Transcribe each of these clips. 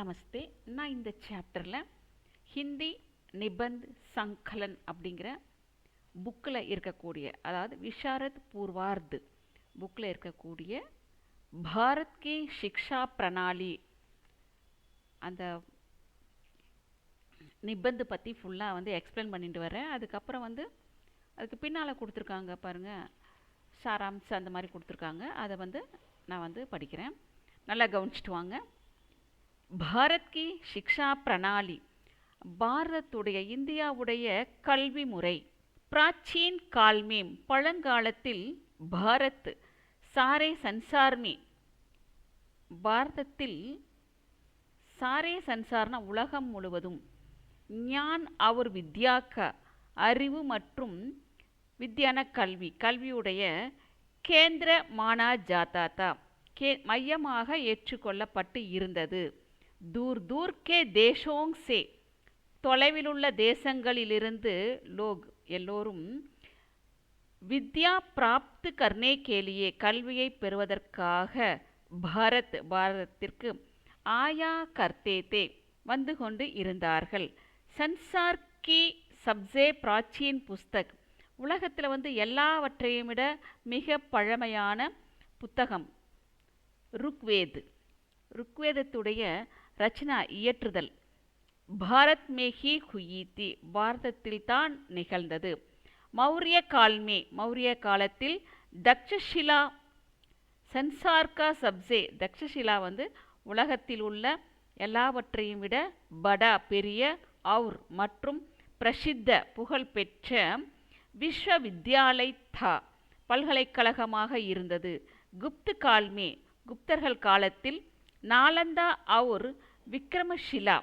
நமஸ்தே. நான் இந்த சாப்டரில் ஹிந்தி நிபந்த் சங்கலன் அப்படிங்கிற புக்கில் இருக்கக்கூடிய, அதாவது விஷாரத் பூர்வார்த் புக்கில் இருக்கக்கூடிய பாரத் கி சிக்ஷா பிரணாலி அந்த நிபந்து பற்றி ஃபுல்லாக எக்ஸ்பிளைன் பண்ணிட்டு வரேன். அதுக்கப்புறம் அதுக்கு பின்னால் கொடுத்துருக்காங்க பாருங்கள், சாராம்சம் அந்த மாதிரி கொடுத்துருக்காங்க. அதை நான் படிக்கிறேன், நல்லா கவனிச்சிட்டு வாங்க. பாரத் கி சிக்ஷா பிரணாலி, பாரதத்துடைய இந்தியாவுடைய கல்வி முறை. பிராச்சீன் கால்மேம், பழங்காலத்தில் பாரத் சாரே சன்சார்மே, பாரதத்தில் சாரே சன்சார்னா உலகம் முழுவதும், ஞான் அவர் வித்யாக்க அறிவு மற்றும் வித்யான கல்வி, கல்வியுடைய கேந்திர மானா ஜாதாதா மையமாக ஏற்றுக்கொள்ளப்பட்டு இருந்தது. தூர் தூர் கே தேசோங் சே, தொலைவிலுள்ள தேசங்களிலிருந்து லோக் எல்லோரும் வித்யா பிராப்து கர்னே கேலியே கல்வியை பெறுவதற்காக பாரதத்திற்கு ஆயா கர்த்தேதே வந்து கொண்டு இருந்தார்கள். சன்சார் கி சப்சே பிராச்சீன் புஸ்தக், உலகத்தில் எல்லாவற்றையும் விட மிக பழமையான புத்தகம் ருக்வேத், ருக்வேதத்துடைய ரச்சனா இயற்றுதல் பாரத் மேஹி ஹுயி, பாரதத்தில் தான் நிகழ்ந்தது. மௌரிய கால்மே, மௌரிய காலத்தில் தக்ஷஷிலா சன்சார்கா சப்சே, தக்ஷஷிலா உலகத்தில் உள்ள எல்லாவற்றையும் விட படா பெரிய, அவுர் மற்றும் பிரசித்த புகழ்பெற்ற விஸ்வவித்யாலய் தா பல்கலைக்கழகமாக இருந்தது. குப்து கால்மே, குப்தர்கள் காலத்தில் நாலந்தா அவுர் விக்ரமஷிலா,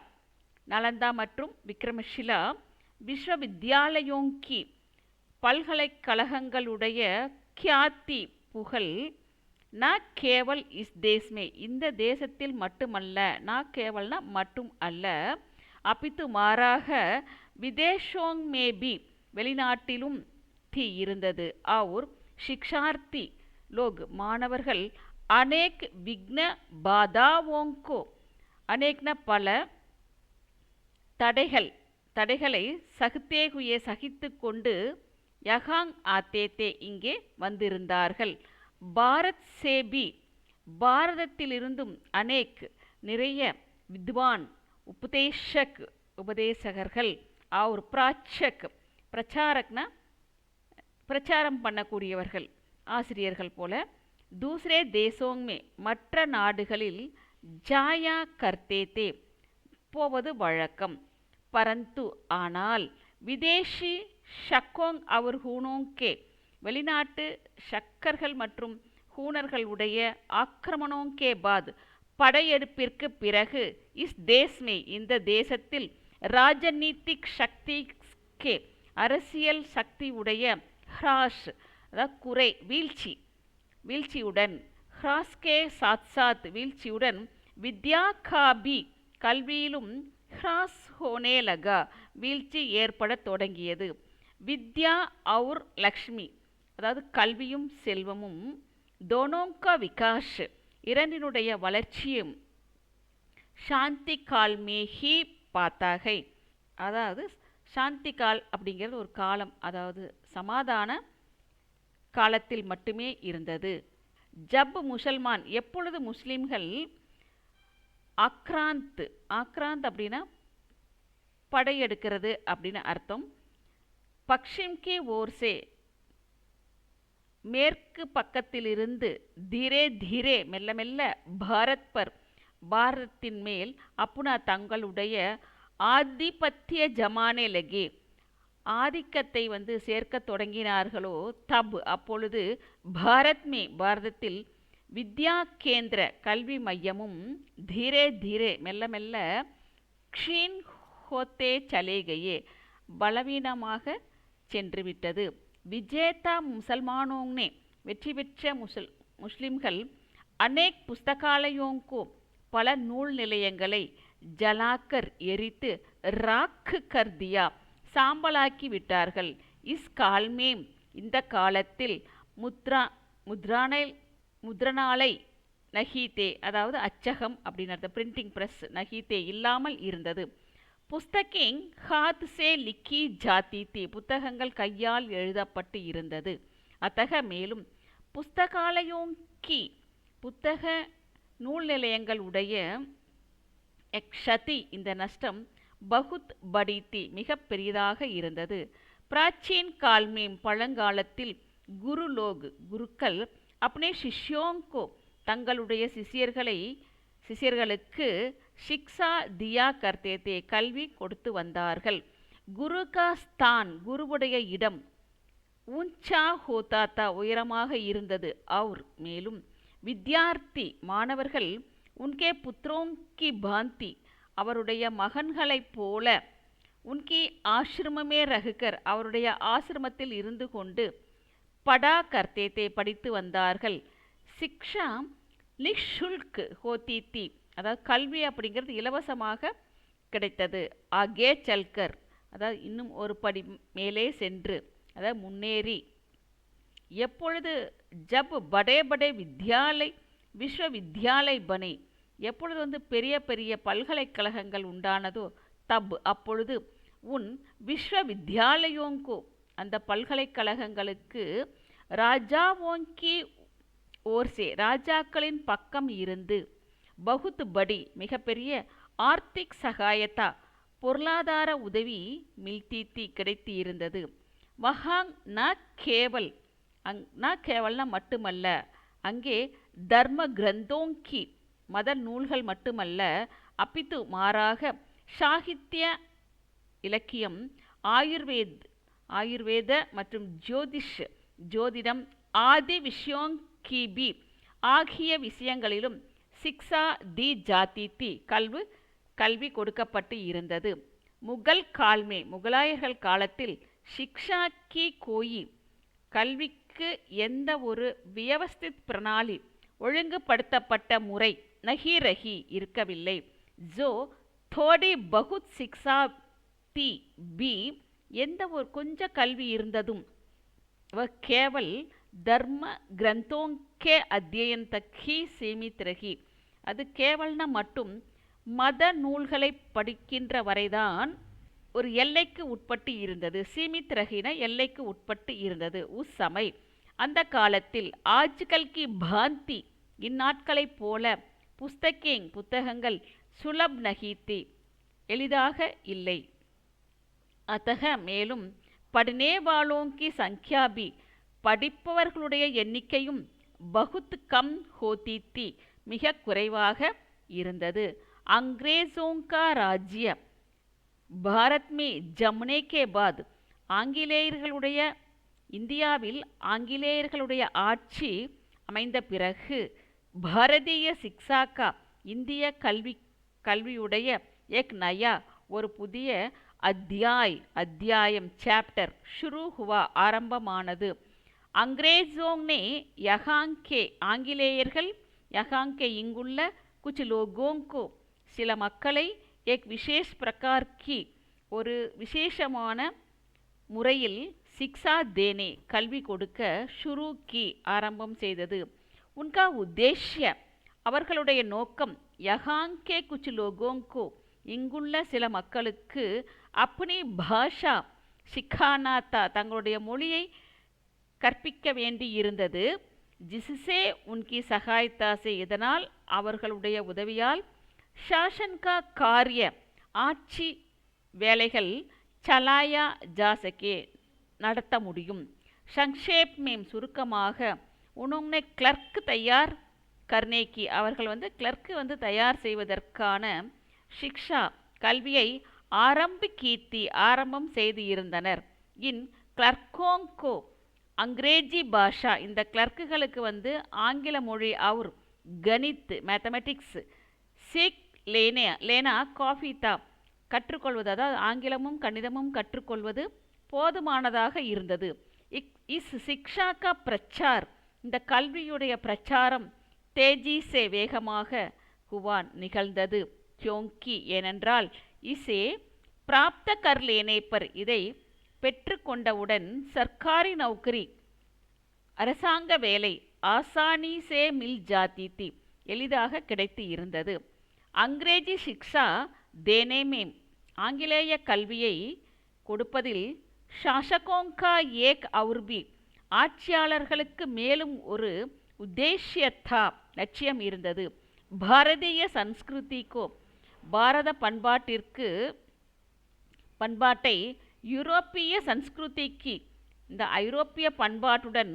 நாலந்தா மற்றும் விக்ரமஷிலா விஸ்வவித்யாலயோங்கி பல்கலைக்கழகங்களுடைய கியாத்தி புகழ் ந கேவல் இஸ் தேஸ்மே, இந்த தேசத்தில் மட்டுமல்ல, ந கேவல்னா மட்டும் அல்ல, அப்பித்து மாறாக விதேஷோங் மேபி வெளிநாட்டிலும் தி இருந்தது. அவுர் சிக்ஷார்த்தி லோக் மாணவர்கள் அநேக் விக்ன பாதாவோங்கோ, அநேக்ன பல தடைகளை சகித்தே ஹுயே சகித்து கொண்டு யகாங் ஆத்தேத்தே இங்கே வந்திருந்தார்கள். பாரத் சேபி, பாரதத்திலிருந்தும் அநேக் நிறைய வித்வான் உபதேஷக் உபதேசகர்கள், அவர் பிராச்சக் பிரச்சாரக்னா பிரச்சாரம் பண்ணக்கூடியவர்கள் ஆசிரியர்கள் போல, தூசரே தேசோங்மே மற்ற நாடுகளில் ஜாயா கர்த்தேத்தே போவது வழக்கம். பரந்து ஆனால் விதேஷி ஷக்கோங் அவர் ஹூனோங்கே, வெளிநாட்டு ஷக்கர்கள் மற்றும் ஹூனர்களுடைய ஆக்கிரமணோங்கே பாத் படையெடுப்பிற்கு பிறகு இஸ் தேஸ்மே இந்த தேசத்தில் ராஜநீதிக் சக்தி கே அரசியல் சக்தி உடைய ஹ்ராஸ் அதாவது குறை வீழ்ச்சியுடன் ஹ்ராஸ்கே சாத் சாத் வீழ்ச்சியுடன் வித்யா காபி கல்வியிலும் ஹ்ராஸ் ஹோனே லகா வீழ்ச்சி ஏற்பட தொடங்கியது. வித்யா அவுர் லக்ஷ்மி, அதாவது கல்வியும் செல்வமும், தோனோங்கா விகாஷ் இரண்டினுடைய வளர்ச்சியும், சாந்தி கால் மேஹி பாத்தாகை, அதாவது சாந்தி கால் அப்படிங்கிறது ஒரு காலம், அதாவது சமாதான காலத்தில் மட்டுமே இருந்தது. ஜப் முசல்மான், எப்பொழுது முஸ்லிம்கள் ஆக்ராந்த் அப்படின்னா படையெடுக்கிறது அப்படின்னு அர்த்தம். பக்ஷிம் கி ஓர்சே மேற்கு பக்கத்திலிருந்து, தீரே தீரே மெல்ல மெல்ல, பாரத் பர் பாரதத்தின் மேல், அப்புனா தங்களுடைய ஆதிபத்திய ஜமானே லகே ஆதிக்கத்தை சேர்க்க தொடங்கினார்களோ, தப் அப்பொழுது பாரத் மே பாரதத்தில் வித்யா கேந்திர கல்வி மையமும் தீரே தீரே மெல்ல மெல்ல க்ஷீன் ஹோத்தே சலேகையே பலவீனமாக சென்றுவிட்டது. விஜேதா முசல்மானோங்னே வெற்றி பெற்ற முஸ்லிம்கள் அநேக் புஸ்தகாலயோங்கோ பல நூல் நிலையங்களை ஜலாக்கர் எரித்து ராக்கு கர்தியா சாம்பலாக்கி விட்டார்கள். இஸ் கால்மேம் இந்த காலத்தில் முத்ரானாலை நஹீதே, அதாவது அச்சகம் அப்படின்னு அர்த்தம், பிரிண்டிங் ப்ரெஸ் நஹீதே இல்லாமல் இருந்தது. புஸ்தகிங் ஹாத் சே லிக்கி ஜாதி தி, புத்தகங்கள் கையால் எழுதப்பட்டு இருந்தது. அத்தக மேலும் புஸ்தகாலயோங்கி, புத்தக நூல் நிலையங்கள் உடைய எக்ஷதி, இந்த நஷ்டம் பகுத் படி மிக பெரியதாக இருந்தது. பிராச்சீன் கால்மேம், பழங்காலத்தில் குருலோக், குருக்கள் அப்னே சிஷ்யோங்கோ, தங்களுடைய சிஷ்யர்களுக்கு ஷிக்ஷா தியா கர்த்தே தே, கல்வி கொடுத்து வந்தார்கள். குரு கா ஸ்தான், குருவுடைய இடம் ஊஞ்சா ஹோதா தா, உயரமாக இருந்தது. அவுர் மேலும் வித்யார்த்தி, மாணவர்கள் உன்கே புத்ரோங்கி பாந்தி, அவருடைய மகன்களைப் போல உன்கி ஆசிரமமே ரகுகர், அவருடைய ஆசிரமத்தில் இருந்து கொண்டு படா கர்த்தே தே, படித்து வந்தார்கள். சிக்ஷா நிஷுல்க் ஹோதி தி, அதாவது கல்வி அப்படிங்கிறது இலவசமாக கிடைத்தது. ஆகே சல்கர், அதாவது இன்னும் ஒரு படி மேலே சென்று, அதாவது முன்னேறி. எப்பொழுது ஜப் படே படே வித்யாலய் விஸ்வவித்யாலய் பனே, எப்பொழுது பெரிய பெரிய பல்கலைக்கழகங்கள் உண்டானதோ, தப் அப்பொழுது உன் விஸ்வவித்யாலயோங்கோ, அந்த பல்கலைக்கழகங்களுக்கு ராஜாவோங்கி ஓர்சே, ராஜாக்களின் பக்கம் இருந்து பகுத் படி, மிகப்பெரிய ஆர்த்திக் சகாயத்தா, பொருளாதார உதவி மில்தீத்தி கிடைத்து இருந்தது. வஹாங் ந கேவல், ந கேவல்னா மட்டுமல்ல, அங்கே தர்ம கிரந்தோங்கி, மத நூல்கள் மட்டுமல்ல, அப்பித்து மாறாக சாகித்ய இலக்கியம், ஆயுர்வேத மற்றும் ஜோதிடம் ஆதி விஷயோங்கி ஆகிய விஷயங்களிலும் சிக்ஷா தி ஜாதி தி, கல்வி கொடுக்கப்பட்டு இருந்தது. முகல் கால்மே, முகலாயர்கள் காலத்தில் சிக்ஷா கி கோயி, கல்விக்கு எந்த ஒரு வியவஸ்தித் பிரணாலி, ஒழுங்குபடுத்தப்பட்ட முறை நஹி ரஹி இருக்கவில்லை. ஜோ தோடி பகுத் சிக்ஷா தி பி, எந்த ஒரு கொஞ்ச கல்வி இருந்ததும் கேவல் தர்ம கிரந்தோங்கே அத்தியன் தக் ஹி சீமித் ரஹி, அது கேவல்னா மட்டும் மத நூல்களை படிக்கின்ற வரைதான் ஒரு எல்லைக்கு உட்பட்டு இருந்தது. சீமித் ரஹின எல்லைக்கு உட்பட்டு இருந்தது. உஸ் சமை, அந்த காலத்தில் ஆஜ்கல் கி பாந்தி, இந்நாட்களைப் போல புத்தகங்கள் சுலப் நஹீத்தி, எளிதாக இல்லை. அத்தக மேலும் படுனே வாலோங்கி சங்கியாபி, படிப்பவர்களுடைய எண்ணிக்கையும் பகுத் கம் ஹோதி, மிக குறைவாக இருந்தது. அங்கிரேசோங்கா ராஜ்ய பாரத் மே ஜம்னே கே பாத், ஆங்கிலேயர்களுடைய இந்தியாவில் ஆங்கிலேயர்களுடைய ஆட்சி அமைந்த பிறகு பாரதிய சிக்ஷாக்கா, இந்திய கல்வியுடைய எக் நயா, ஒரு புதிய அத்தியாயம் சாப்டர் ஷுரு ஹுவா, ஆரம்பமானது. அங்கிரேசோங் நே யஹாங்கே, ஆங்கிலேயர்கள் யஹாங்கே இங்குள்ள குச் லோகோங்கோ, சில மக்களை எக் விசேஷ் பிரகார் கி, ஒரு விசேஷமான முறையில் சிக்ஷா தேனே, கல்வி கொடுக்க ஷுரு கி, ஆரம்பம் செய்தது. உன்கா உத்தேஷ்ய, அவர்களுடைய நோக்கம் யஹாங்கே குச் லோகோங்கோ, இங்குள்ள சில மக்களுக்கு அப்னி பாஷா சிக்கானா தா, தங்களுடைய மொழியை கற்பிக்க வேண்டி இருந்தது. ஜிஸ்ஸே உன்கி சகாயத்தா சே, இதனால் அவர்களுடைய உதவியால் ஷாசன் கா காரிய, ஆட்சி வேலைகள் சலாயா ஜாசகே, நடத்த முடியும். சங்ஷேப் மேம், சுருக்கமாக உனோங்னே கிளர்க் தயார் கர்னேக்கி, அவர்கள் கிளர்க்கு தயார் செய்வதற்கான சிக்ஷா, கல்வியை ஆரம்பம் செய்து இருந்தனர். இன் கிளர்கோங்கோ அங்கிரேஜி பாஷா, இந்த கிளர்க்குகளுக்கு ஆங்கில மொழி, அவர் கணித் மேத்தமெட்டிக்ஸ் சீக் லேனா காஃபிதா, கற்றுக்கொள்வது, அதாவது ஆங்கிலமும் கணிதமும் கற்றுக்கொள்வது போதுமானதாக இருந்தது. இஸ் சிக்ஷா கா பிரச்சார், இந்த கல்வியுடைய பிரச்சாரம் தேஜி சே, வேகமாக ஹுவான், நிகழ்ந்தது. கியோங்கி, ஏனென்றால் இசே பிராப்த கர் லேனே பர், இதை பெற்றுக்கொண்டவுடன் சர்க்காரி நௌக்கரி, அரசாங்க வேலை ஆசானி சே மில் ஜாதி தி, எளிதாக கிடைத்து இருந்தது. அங்கிரேஜி சிக்ஷா தேனே ஆங்கிலேய கல்வியை கொடுப்பதில் சாசகோங்கா ஏக் அவுர்பி ஆட்சியாளர்களுக்கு மேலும் ஒரு உத்தேஷ்யத்தா லட்சியம் இருந்தது. பாரதிய சன்ஸ்கிருதிக்கோ பாரத பண்பாட்டை யூரோப்பிய சன்ஸ்கிருதிக்கு இந்த ஐரோப்பிய பண்பாட்டுடன்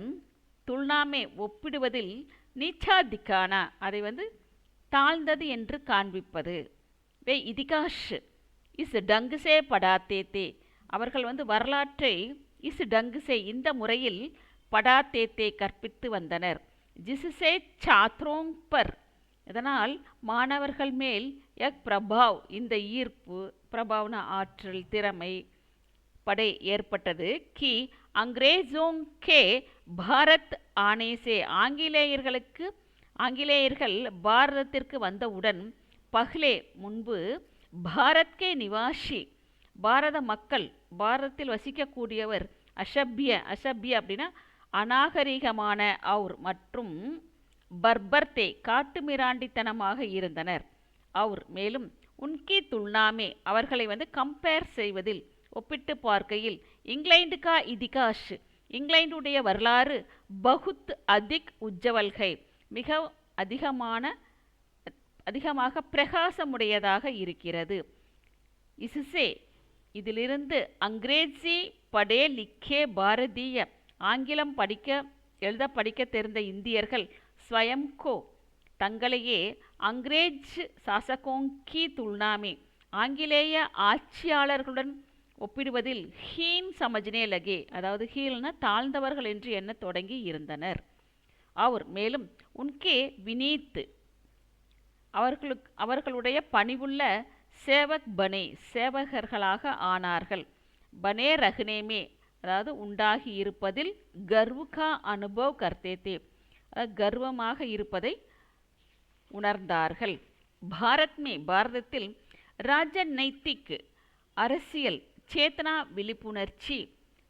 துல்னாமே ஒப்பிடுவதில் நீச்சாதிக்கானா அதை தாழ்ந்தது என்று காண்பிப்பது. வே இதிகாஷ் இஸ் டங்குசே படாத்தேத்தே அவர்கள் வரலாற்றை இஸ் டங்குசே இந்த முறையில் படாத்தேத்தே கற்பித்து வந்தனர். ஜிசுசே சாத்ரோங் பர் இதனால் மாணவர்கள் மேல் எக் பிரபாவ் இந்த ஈர்ப்பு பிரபாவ்ன ஆற்றல் திறமை படை ஏற்பட்டது. கி அங்கிரேசோங் கே பாரத் ஆனேசே ஆங்கிலேயர்கள் பாரதத்திற்கு வந்தவுடன் பஹ்லே முன்பு பாரத்கே நிவாசி பாரத மக்கள் பாரதத்தில் வசிக்கக்கூடியவர் அசபிய அப்படின்னா அநாகரிகமான அவுர் மற்றும் பர்பர்தே காட்டுமிராண்டித்தனமாக இருந்தனர். அவுர் மேலும் உன்கி துல்னாமே அவர்களை கம்பேர் செய்வதில் ஒப்பிட்டு பார்க்கையில் இங்கிலாந்து கா இதிகாஷ் இங்கிலாந்துடைய வரலாறு பகுத் அதிக் உஜ்ஜவல்கை மிக அதிகமாக பிரகாசமுடையதாக இருக்கிறது. இசுசே இதிலிருந்து அங்கிரேஜி படே லிக்கே பாரதிய ஆங்கிலம் எழுத படிக்க தெரிந்த இந்தியர்கள் ஸ்வயம்கோ தங்களையே அங்கிரேஜ் சாசகோங்கி துல்னாமே ஆங்கிலேய ஆட்சியாளர்களுடன் ஒப்பிடுவதில் ஹீன் சமஜ்னே லகே அதாவது ஹீல்னா தாழ்ந்தவர்கள் என்று எண்ண தொடங்கி இருந்தனர். அவர் மேலும் உன்கே வினீத் அவர்களுடைய பணிவுள்ள சேவக் பனே சேவகர்களாக ஆனார்கள். பனே ரஹ்னேமே அதாவது உண்டாகி இருப்பதில் கர்வுகா அனுபவ் கர்த்தேத்தே கர்வமாக இருப்பதை உணர்ந்தார்கள். பாரதத்தில் ராஜநைத்திக் அரசியல் சேத்தனா விழிப்புணர்ச்சி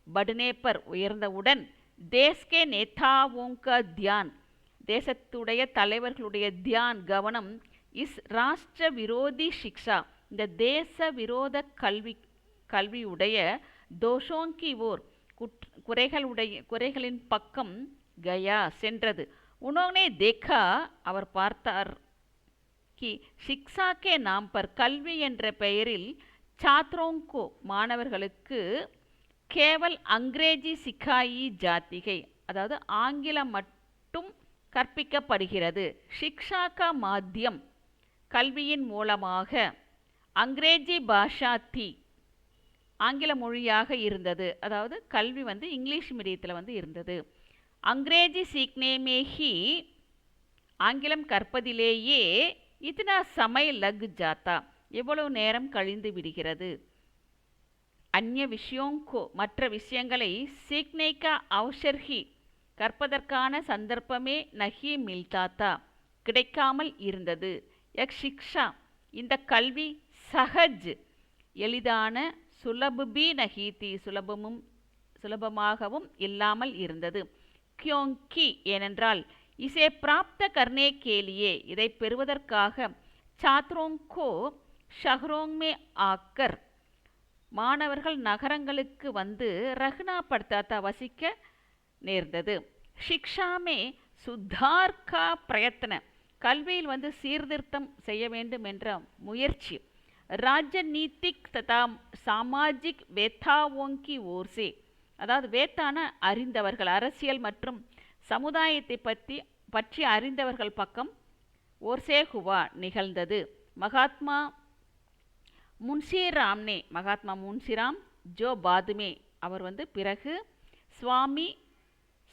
படுனேப்பர் உயர்ந்தவுடன் தேஸ்கே நேதாவோங்க தியான் தேசத்துடைய தலைவர்களுடைய தியான் கவனம் இஸ் ராஷ்டிர விரோதி சிக்ஷா இந்த தேச விரோத கல்வியுடைய தோஷோங்கி ஓர் குறைகளின் பக்கம் கயா சென்றது. உனோனே தேக்கா அவர் பார்த்தார் கி சிக்ஷா கே நாம் பர் கல்வி என்ற பெயரில் சாத்ரோங்கோ மாணவர்களுக்கு கேவல் அங்கிரேஜி சிக்காயி ஜாத்திகை அதாவது ஆங்கிலம் மட்டும் கற்பிக்கப்படுகிறது. சிக்ஷா கா மாத்தியம் கல்வியின் மூலமாக அங்கிரேஜி பாஷா தி ஆங்கில மொழியாக இருந்தது. அதாவது கல்வி இங்கிலீஷ் மீடியத்தில் இருந்தது. அங்கிரேஜி சீக்னே ஹி ஆங்கிலம் கற்பதிலேயே இத்தனா சமய லக் ஜாத்தா எவ்வளவு நேரம் கழிந்து விடுகிறது. அந்நிய விஷயோங்கோ மற்ற விஷயங்களை சீக்னே கா அவசர் ஹி கற்பதற்கான சந்தர்ப்பமே நஹி மில்தாத்தா கிடைக்காமல் இருந்தது. யக் சிக்ஷா இந்த கல்வி சஹஜ் எளிதான சுலபுபி நஹீதி சுலபமாகவும் இல்லாமல் இருந்தது. கியோங்கி ஏனென்றால் இசே பிராப்த கர்னே கேலியே இதை பெறுவதற்காக சாத்ரோங்கோ ஷஹ்ரோங்மே ஆக்கர் மாணவர்கள் நகரங்களுக்கு ரஹ்னா படுத்தாத்தா வசிக்க நேர்ந்தது. சிக்ஷாமே சுத்தார் கா பிரயத்தன கல்வியில் சீர்திருத்தம் செய்ய வேண்டும் என்ற முயற்சி ராஜநீதிக் ததா சாமாஜிக் வேத்தாவோங்கி ஓர்சே அதாவது வேத்தான அறிந்தவர்கள் அரசியல் மற்றும் சமுதாயத்தை பற்றி அறிந்தவர்கள் பக்கம் ஓர்சே ஹுவா நிகழ்ந்தது. மகாத்மா முன்சிராம் ஜோ பாதுமே அவர் பிறகு சுவாமி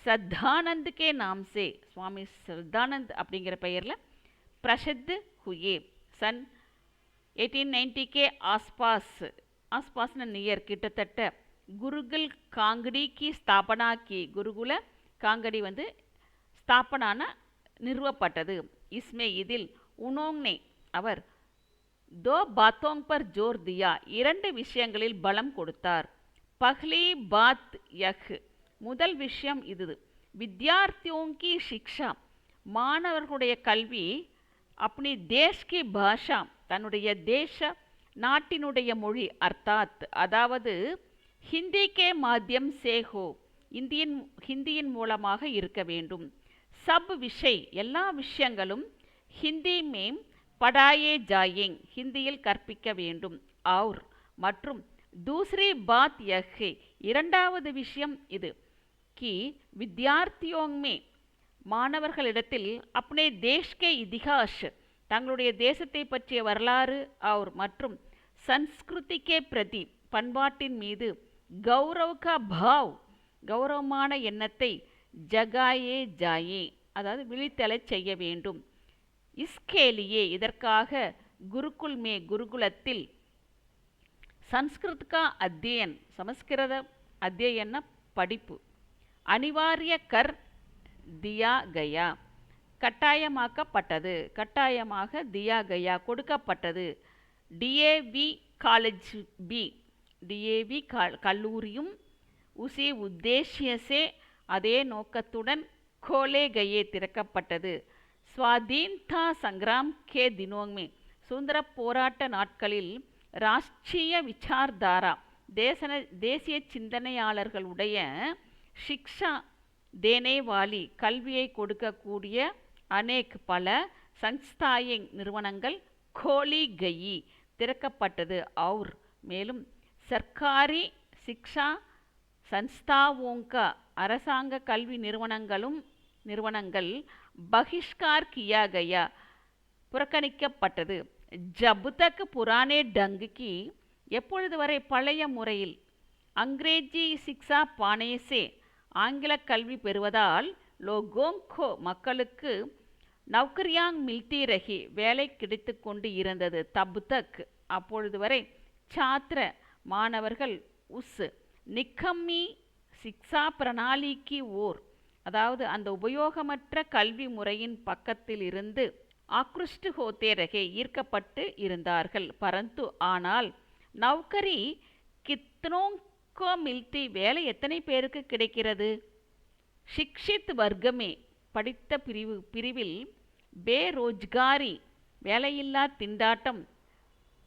சத்தானந்த் கே நாம்சே சுவாமி சத்தானந்த் அப்படிங்கிற பெயரில் பிரசித்து ஹுயே சன் 1890 के आसपास नियर கிட்டத்தட்ட குருகுல் காங்கடி की स्थापना की குருகுல காங்கடி ஸ்தாபனான நிறுவப்பட்டது. இதில் உனோங்னே அவர் दो बातों पर जोर दिया இரண்டு விஷயங்களில் பலம் கொடுத்தார். பஹ்லி பாத் யஹ் முதல் விஷயம் இது வித்யார்த்தியோं की शिक्षा மாணவர்களுடைய கல்வி अपनी देश की भाषा தன்னுடைய தேச நாட்டினுடைய மொழி அர்த்தாத் அதாவது ஹிந்தி கே மாத்தியம் சே ஹோ ஹிந்தியின் மூலமாக இருக்க வேண்டும். சப் விஷய் எல்லா விஷயங்களும் ஹிந்தி மேம் படாயே ஜாயேங் ஹிந்தியில் கற்பிக்க வேண்டும். और மற்றும் दूसरी बात यह है இரண்டாவது விஷயம் இது कि विद्यार्थियों में மாணவர்களிடத்தில் अपने देश के इतिहास தங்களுடைய தேசத்தை பற்றிய வரலாறு और மற்றும் संस्कृति के प्रति பண்பாட்டின் மீது गौरव का भाव கௌரவமான எண்ணத்தை ஜகாயே ஜாயே அதாவது விழித்தெழச் செய்ய வேண்டும். இஸ்கேலியே இதற்காக குருகுல் மே குருகுலத்தில் சம்ஸ்கிருத் கா அத்தியன் சமஸ்கிருத அத்தியன படிப்பு அனிவாரிய கர் தியா கயா கட்டாயமாக்கப்பட்டது கட்டாயமாக தியா கயா கொடுக்கப்பட்டது. டிஏவி காலேஜ் பி டிஏவி கல்லூரியும் உசி உத்தேசியசே அதே நோக்கத்துடன் கோலே கயே திறக்கப்பட்டது. ஸ்வாதீன்தா சங்கிராம் கே தினோங்மே சுதந்திர போராட்ட நாட்களில் ராஷ்ட்ரிய விசார்தாரா தேசிய சிந்தனையாளர்களுடைய ஷிக்ஷா தேனேவாலி கல்வியை கொடுக்கக்கூடிய அநேக் பல சன்ஸ்தாயிங் நிறுவனங்கள் கோலி கயி திறக்கப்பட்டது. और மேலும் சர்க்காரி சிக்ஷா சன்ஸ்தாவோங்க அரசாங்க கல்வி நிறுவனங்கள் பகிஷ்கார் கியா கயா புறக்கணிக்கப்பட்டது. ஜப் தக் புரானே டங்குக்கு எப்பொழுது வரை பழைய முறையில் அங்கிரேஜி சிக்ஷா பானேசே ஆங்கில கல்வி பெறுவதால் லோகோங்கோ மக்களுக்கு நௌக்கரியாங் மில்தி ரஹி வேலை கிடைத்து கொண்டு இருந்தது. தப் தக் அப்பொழுது வரை சாத்திர மாணவர்கள் உஸ் நிக்கம்மி சிக்ஷா பிரணாலிக்கு ஓர் அதாவது அந்த உபயோகமற்ற கல்வி முறையின் பக்கத்தில் இருந்து ஆக்ருஷ்டு ஹோத்தே ரகே ஈர்க்கப்பட்டு இருந்தார்கள். பரந்து ஆனால் நௌக்கரி கித்னோங்கோ மில்தி வேலை எத்தனை பேருக்கு கிடைக்கிறது? ஷிக்ஷித் வர்க்கமே படித்த பிரிவில் பேரோஜ்காரி வேலையில்லா திண்டாட்டம்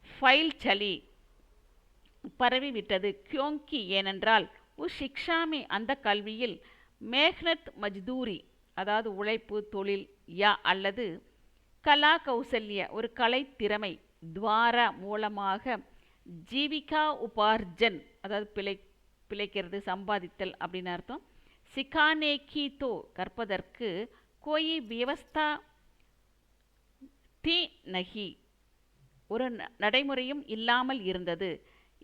ஃபைல் சலி பரவிவிட்டது. கியோங்கி ஏனென்றால் ஷிக்ஷாமே அந்த கல்வியில் மேஹ்னத் மஜ்தூரி அதாவது உழைப்பு தொழில் யா அல்லது கலா கௌசல்ய ஒரு கலை திறமை துவார மூலமாக ஜீவிகா உபார்ஜன் அதாவது பிழைக்கிறது சம்பாதித்தல் அப்படின்னு அர்த்தம். சிகானே கி தோ கற்பதற்கு கோயி வியவஸ்தா தி நகி ஒரு நடைமுறையும் இல்லாமல் இருந்தது.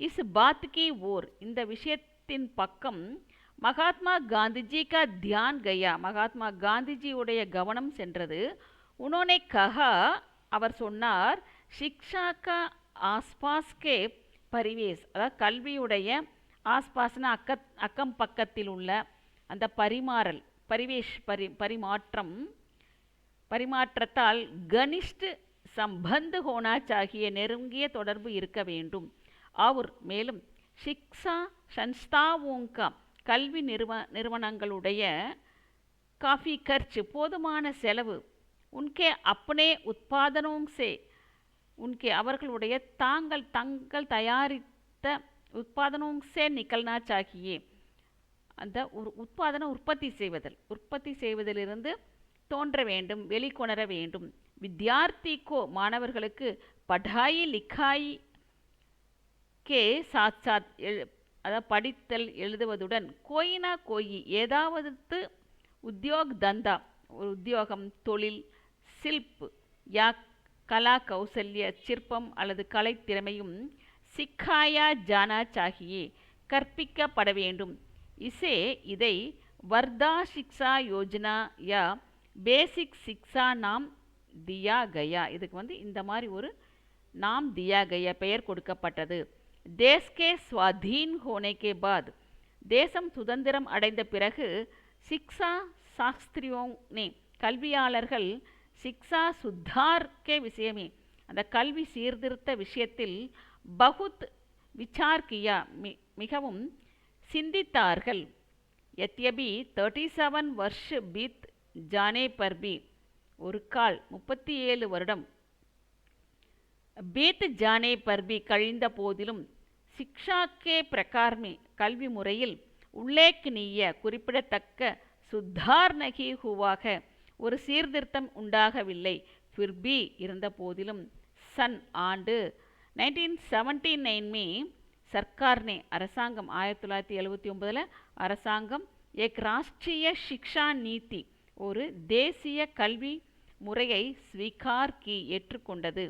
இஸ் பாத் கி ஓர் இந்த விஷயத்தின் பக்கம் மகாத்மா காந்திஜி கா தியான் கயா மகாத்மா காந்திஜியுடைய கவனம் சென்றது. உன்னோனே கஹா அவர் சொன்னார் ஷிக்ஷா கா ஆஸ்பாஸ் கே பரிவேஸ் அதாவது கல்வியுடைய ஆஸ்பாஸ்னா அக்கம் பக்கத்தில் உள்ள அந்த பரிமாற்றத்தால் கனிஷ்ட் சம்பந்து ஹோனா சாகிய நெருங்கிய தொடர்பு இருக்க வேண்டும். அவர் மேலும் ஷிக்ஷா சன்ஸ்தாவோங்கா கல்வி நிறுவனங்களுடைய காஃபி கர்ச் போதுமான செலவு உன்கே அப்னே உத்பாதனோங் சே உன்கே அவர்களுடைய தங்கள் தயாரித்த உத்பாதனோங் சே நிக்கல்னா சாகியே அந்த உற்பத்தி செய்வதிலிருந்து தோன்ற வேண்டும் வெளிக்கொணர வேண்டும். வித்யார்த்திக்கோ மாணவர்களுக்கு படாயி லிக்காயி கே சாத் சாத் அதாவது படித்தல் எழுதுவதுடன் கோயினா கோயி ஏதாவது உத்தியோக் தந்தா ஒரு உத்தியோகம் தொழில் சில்ப் யா கலா கௌசல்ய சிற்பம் அல்லது கலை திறமையும் சிக்காயா ஜானா சாகியே கற்பிக்கப்பட வேண்டும். இதை வர்தா சிக்ஷா யோஜனா யா பேசிக் சிக்ஷா நாம் தியா கயா இதுக்கு இந்த மாதிரி ஒரு நாம் தியா கயா பெயர் கொடுக்கப்பட்டது. தேஸ் கே ஸ்வாதீன் ஹோனே கே பாத் தேசம் சுதந்திரம் அடைந்த பிறகு சிக்ஷா சாஸ்திரியோனே கல்வியாளர்கள் சிக்ஷா சுத்தார் கே விஷயமே அந்த கல்வி சீர்திருத்த விஷயத்தில் பகுத் விசார் கியா மிகவும் சிந்தித்தார்கள். यद्यपि 37 वर्ष बीत जाने पर भी ஒரு கால் 37 வருடம் பீத் ஜானே பர்பி கழிந்த போதிலும் சிக்ஷா கே பிரகார்மே கல்வி முறையில் உல்லேக்னீய குறிப்பிடத்தக்க சுத்தார் நகி ஹுவாக ஒரு சீர்திருத்தம் உண்டாகவில்லை. ஃபிர்பி இருந்த போதிலும் சன் ஆண்டு 1979 மே சர்க்கார்னே அரசாங்கம் 1979 அரசாங்கம் ஏக் ராஷ்ட்ரிய சிக்ஷா நீதி ஒரு தேசிய கல்வி முறையை ஸ்வீகார் கி ஏற்றுக்கொண்டது.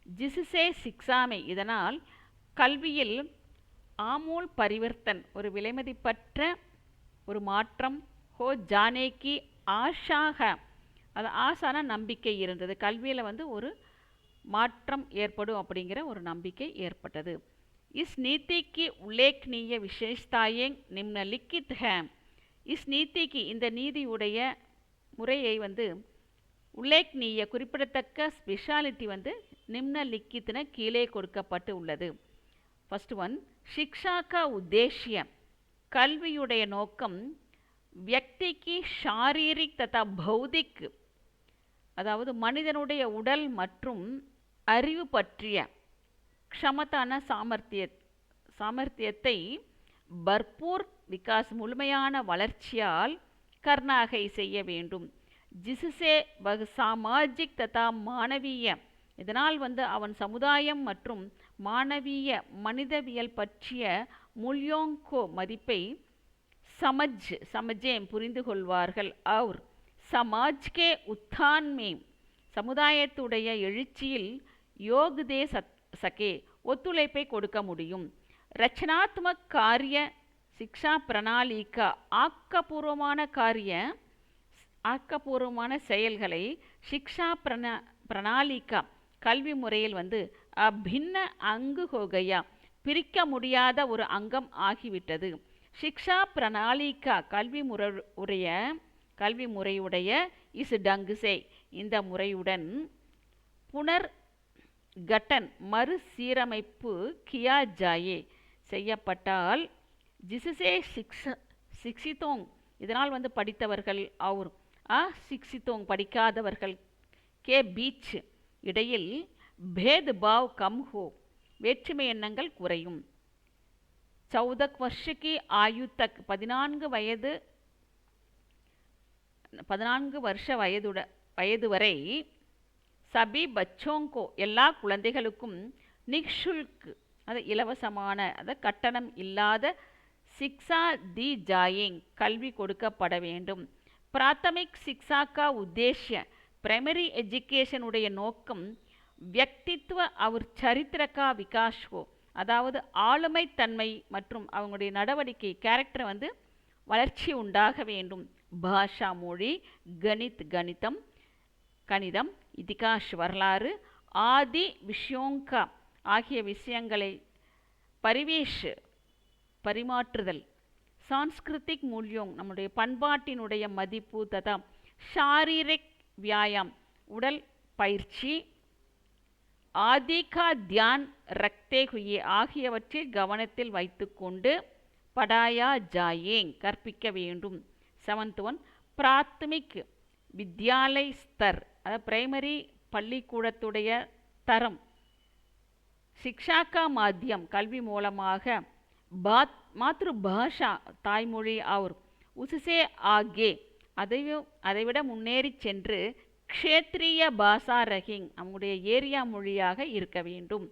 ஜிசுசே சிக்ஷாமே இதனால் கல்வியில் ஆமூல் பரிவர்த்தன் ஒரு விலைமதிப்பற்ற ஒரு மாற்றம் ஹோ ஜானே கி ஆஷாக அது ஆசான நம்பிக்கை இருந்தது. கல்வியில் வந்து ஒரு மாற்றம் ஏற்படும் அப்படிங்கிற ஒரு நம்பிக்கை ஏற்பட்டது. இஸ் நீதிக்கு உல்லேக்னீய விசேஷதாயே நிம்னலிக்கித் ஹே இஸ் நீதிக்கு இந்த நீதியுடைய முறையை வந்து உல்லேக்னீய குறிப்பிடத்தக்க ஸ்பெஷாலிட்டி வந்து நிம்னலிக்கித்ன கீழே கொடுக்கப்பட்டு உள்ளது. ஃபர்ஸ்ட் ஒன் சிக்ஷா கா உத்தேஷ்ய கல்வியுடைய நோக்கம் வியக்திக்கு ஷாரீரிக் ததா பௌதிக் அதாவது மனிதனுடைய உடல் மற்றும் அறிவு பற்றிய க்ஷமதான சாமர்த்தியத்தை பர்பூர் விகாஸ் முழுமையான வளர்ச்சியால் கர்நாகை செய்ய வேண்டும். ஜிசுசே வகு சாமாஜிக் ததா மானவீய இதனால் வந்து அவன் சமுதாயம் மற்றும் மானவீய மனிதவியல் பற்றிய மூல்யோங்கோ மதிப்பை சமஜேம் புரிந்து கொள்வார்கள். அவர் சமாஜ் கே உத்தான் மேம் சமுதாயத்துடைய எழுச்சியில் யோகுதே சகே ஒத்துழைப்பை கொடுக்க முடியும். ரச்சனாத்மக் காரிய சிக்ஷா பிரணாலிகா ஆக்கப்பூர்வமான செயல்களை சிக்ஷா பிரணாலிகா கல்வி முறையில் வந்து அபின்ன அங்கு ஹோகையா பிரிக்க முடியாத ஒரு அங்கம் ஆகிவிட்டது. சிக்ஷா பிரணாலிகா கல்வி முறையுடைய இஸ் டங்குசே இந்த முறையுடன் புனர் கட்டன் மறுசீரமைப்பு கியா ஜாயே செய்யப்பட்டால் ஜிசுசே சிக்ஷித்தோங் இதனால் வந்து படித்தவர்கள் அவர் சிக்ஷித்தோங் படிக்காதவர்கள் கே பீச் இடையில் பேத் பாவ் கம் ஹோ வேற்றுமை எண்ணங்கள் குறையும். 14 वर्ष की आयु तक 14 வருஷ வயது வரை சபி பச்சோங்கோ எல்லா குழந்தைகளுக்கும் நிக்ஷுல்க் அது இலவசமான அது கட்டணம் இல்லாத சிக்ஷா தி ஜாயேங் கல்வி கொடுக்கப்பட வேண்டும். பிராத்தமிக் சிக்ஷா கா உத்தேஷ்ய பிரைமரி எஜுகேஷனுடைய நோக்கம் வியக்தித்வ அவர் சரித்திரக்கா விகாஷோ அதாவது ஆளுமைத்தன்மை மற்றும் அவங்களுடைய நடவடிக்கை கேரக்டர் வந்து வளர்ச்சி உண்டாக வேண்டும். பாஷா மொழி கணிதம் இதிகாஷ் வரலாறு ஆதி விஷயோங்கா ஆகிய விஷயங்களை பரிமாற்றுதல் சான்ஸ்கிருதிக் மூல்யோங் நம்முடைய பண்பாட்டினுடைய மதிப்பு ததா ஷாரீரிக் வியாயாம் உடல் பயிற்சி ஆதிகா தியான் ரக்தே ஹுயே ஆகியவற்றில் கவனத்தில் வைத்துக்கொண்டு படாயா ஜாயேங் கற்பிக்க வேண்டும். 7th one பிராத்தமிக் வித்யாலய் ஸ்தர் அதாவது பிரைமரி பள்ளிக்கூடத்துடைய தரம் சிக்ஷாக்கா மாத்தியம் கல்வி மூலமாக மாத்ருபாஷா தாய்மொழி அவர் உசுசே ஆகே அதைவிட முன்னேறி சென்று க்ஷேத்ரிய பாஷா ரஹிங் நம்முடைய ஏரியா மொழியாக இருக்க வேண்டும்.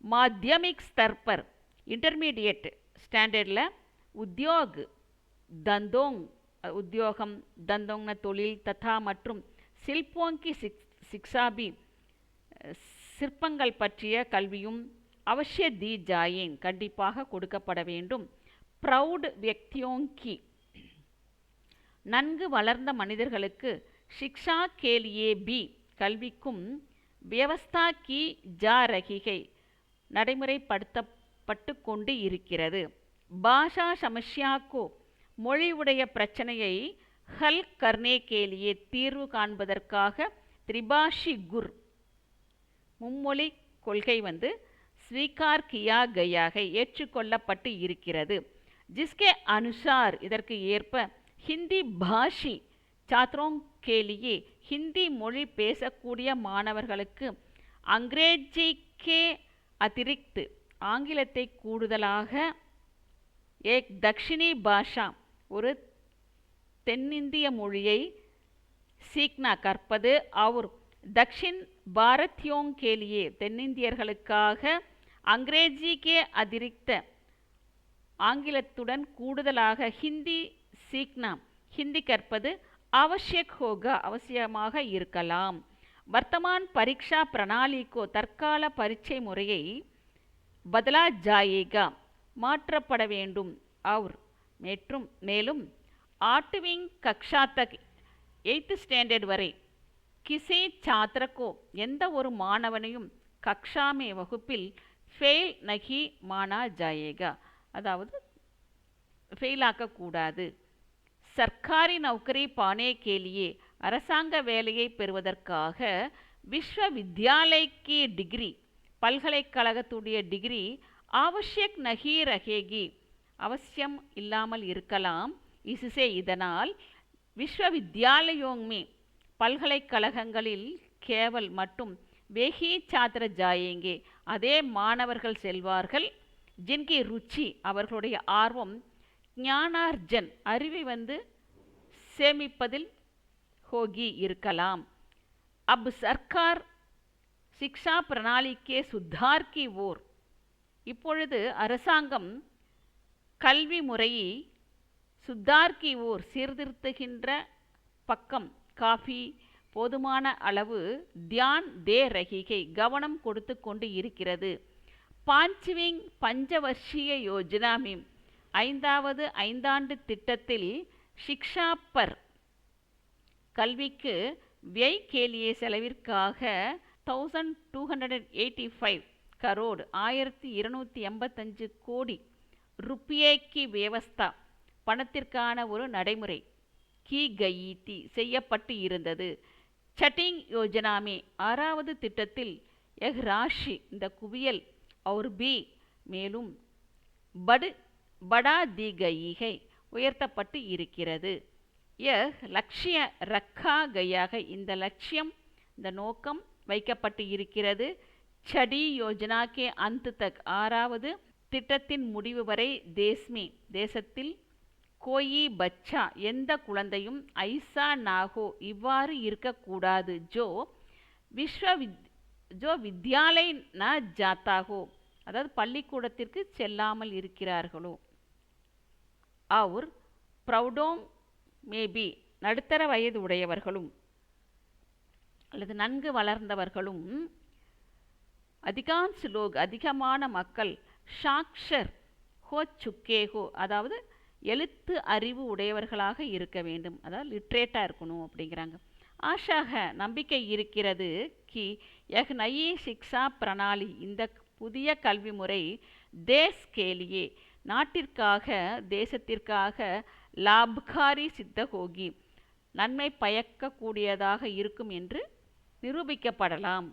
மாத்தியமிக் ஸ்தர் பர் இன்டர்மீடியேட் ஸ்டாண்டர்டில் உத்தியோகம் தந்தோங்ன தொழில் ததா மற்றும் சில்போங்கி சிக்ஷாபி சிற்பங்கள் பற்றிய கல்வியும் அவசிய தி ஜாயேன் கண்டிப்பாக கொடுக்கப்பட வேண்டும். ப்ரௌட் வியக்தியோங்கி நன்கு வளர்ந்த மனிதர்களுக்கு சிக்ஷா கேலியே பி கல்விக்கும் வியவஸ்தா கி ஜா ரகிகை நடைமுறைப்படுத்தப்பட்டு கொண்டு இருக்கிறது. பாஷா சமஸ்யாக்கோ மொழியுடைய பிரச்சனையை ஹல் கர்னே கேலியே தீர்வு காண்பதற்காக திரிபாஷி குர் மும்மொழி கொள்கை வந்து ஸ்வீகார் கியா கயாக ஏற்றுக்கொள்ளப்பட்டு இருக்கிறது. ஜிஸ்கே அனுசார் இதற்கு ஏற்ப ஹிந்தி பாஷி छात्रों के लिए हिंदी மொழி பேசக்கூடிய மாணவர்களுக்கு अंग्रेजी अतिरिक्त ஆங்கிலத்தை கூடுதலாக एक दक्षिणी भाषा ஒரு தென்னிந்திய மொழியை सीखना கற்பது और दक्षिण भारतीयों के लिए தென்னிந்தியர்களுக்காக अंग्रेजी के अतिरिक्त ஆங்கிலத்துடன் கூடுதலாக हिंदी सीखना हिंदी கற்பது आवश्यक होगा அவசியமாக இருக்கலாம். वर्तमान परीक्षा प्रणाली को தற்கால பரீட்சை முறையை बदला जाएगा மாற்றப்பட வேண்டும். और மேலும் 8वीं कक्षा तक 8th स्टैंडर्ड வரை किसी छात्र को எந்த ஒரு மாணவனையும் कक्षा में வகுப்பில் फेल नहीं माना जाएगा அதாவது फेल ஆக்கக்கூடாது. सरकारी नौकरी पाने के लिए அரசாங்க வேலையை பெறுவதற்காக विश्वविद्यालय की डिग्री பல்கலைக்கழகத்துடைய டிகிரி आवश्यक नहीं रहेगी அவசியம் இல்லாமல் இருக்கலாம். इससे இதனால் विश्वविद्यालयों में பல்கலைக்கழகங்களில் கேவல் மட்டும் वेही छात्र जाएंगे அதே மாணவர்கள் செல்வார்கள். जिनकी रुचि அவர்களுடைய ஆர்வம் ஞானார்ஜன் அறிவை சேமிப்பதில் होगी இருக்கலாம். अब सरकार शिक्षा प्रणाली के सुधार की ओर இப்பொழுது அரசாங்கம் கல்வி முறையை சுத்தார் கி ஓர் சீர்திருத்துகின்ற பக்கம் காஃபி போதுமான அளவு தியான் தே ரஹிகை கவனம் கொடுத்து கொண்டு இருக்கிறது. பாஞ்ச்விங் பஞ்சவர்ஷிய யோஜனா में ஐந்தாவது ஐந்தாண்டு திட்டத்தில் शिक्षा पर கல்விக்கு व्यय के लिए செலவிற்காக 1285 करोड़ 1285 கோடி रुपये की व्यवस्था பணத்திற்கான ஒரு நடைமுறை की गई थी செய்யப்பட்டு இருந்தது. छठीं योजना में ஆறாவது திட்டத்தில் यह राशि இந்த குவியல் और भी மேலும் बढ़ा दी गई है உயர்த்தப்பட்டு இருக்கிறது. यह लक्ष्य रखा गया है இந்த லட்சியம் இந்த நோக்கம் வைக்கப்பட்டு இருக்கிறது. छठी योजना के अंत तक ஆறாவது திட்டத்தின் முடிவு வரை தேசத்தில் கோயி பச்சா எந்த குழந்தையும் ஐசா நாகோ இவ்வாறு இருக்கக்கூடாது ஜோ வித்யாலய் ந ஜாத்தாகோ அதாவது பள்ளிக்கூடத்திற்கு செல்லாமல் இருக்கிறார்களோ. அவர் ப்ரௌடோங் மேபி நடுத்தர வயது உடையவர்களும் அல்லது நன்கு வளர்ந்தவர்களும் அதிகாंश लोग அதிகமான மக்கள் சாக்ஷர் ஹோ சுக்கே ஹோ அதாவது எழுத்து அறிவு உடையவர்களாக இருக்க வேண்டும் அதாவது லிட்ரேட்டாக இருக்கணும் அப்படிங்கிறாங்க. ஆஷாக நம்பிக்கை இருக்கிறது கி யஹ் நயி சிக்ஷா பிரணாலி இந்த புதிய கல்வி முறை தேஸ் கேலியே நாட்டிற்காக தேசத்திற்காக லாப்காரி சித்த ஹோகி நன்மை பயக்கக்கூடியதாக இருக்கும் என்று நிரூபிக்கப்படலாம்.